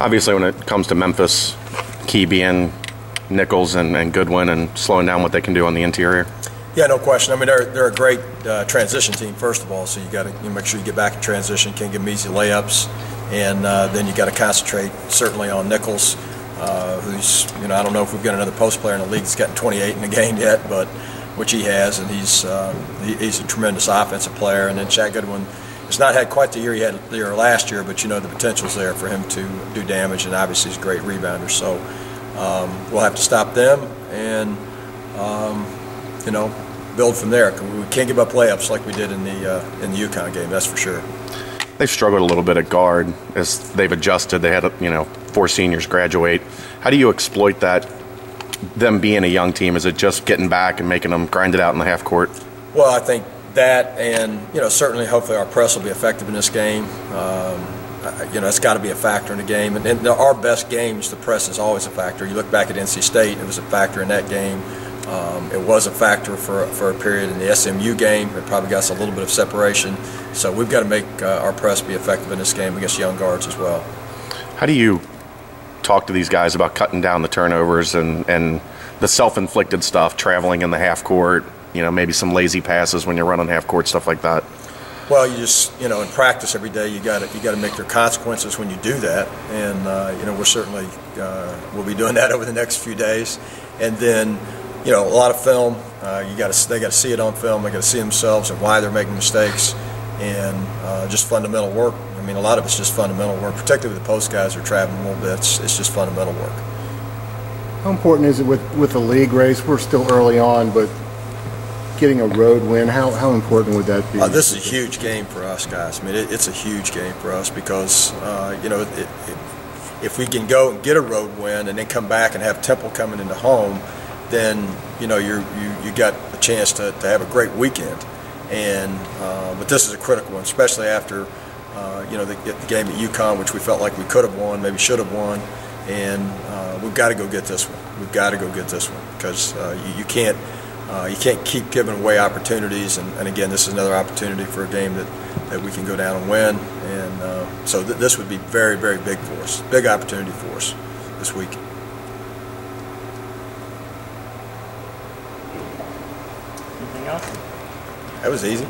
Obviously, when it comes to Memphis, key being Nichols and Goodwin and slowing down what they can do on the interior. Yeah, no question. I mean, they're a great transition team, first of all, so you got to make sure you get back in transition, can't give them easy layups, and then you got to concentrate certainly on Nichols, who's, I don't know if we've got another post player in the league that's gotten 28 in the game yet, but which he has, and he's a tremendous offensive player. And then Shaq Goodwin has not had quite the year he had the year last year, but the potential's there for him to do damage, and obviously he's a great rebounder. So we'll have to stop them and build from there. We can't give up layups like we did in the UConn game, that's for sure. They've struggled a little bit at guard as they've adjusted. They had 4 seniors graduate. How do you exploit that? Them being a young team, is it just getting back and making them grind it out in the half court? Well, I think that, and certainly, hopefully, our press will be effective in this game. It's got to be a factor in the game. And in our best games, the press is always a factor. You look back at NC State; it was a factor in that game. It was a factor for a period in the SMU game. It probably got us a little bit of separation. So we've got to make our press be effective in this game against young guards as well. How do you talk to these guys about cutting down the turnovers and the self-inflicted stuff, traveling in the half court, maybe some lazy passes when you're running half court, stuff like that? Well, you just, in practice every day, you got to make your consequences when you do that, and we're certainly we'll be doing that over the next few days. And then, a lot of film. They got to see it on film. They got to see themselves and why they're making mistakes, and just fundamental work. I mean, a lot of it's just fundamental work, particularly with the post guys who are traveling a little bit. It's just fundamental work. How important is it with the league race? We're still early on, but getting a road win, how important would that be? This is a huge game for us, guys. I mean, it's a huge game for us because, if we can go and get a road win and then come back and have Temple coming into home, then, you got a chance to have a great weekend. And but this is a critical one, especially after, the game at UConn, which we felt like we could have won, maybe should have won. And we've got to go get this one. We've got to go get this one because you can't keep giving away opportunities. And again, this is another opportunity for a game that we can go down and win. And so this would be very, very big for us. Big opportunity for us this week. Anything else? That was easy.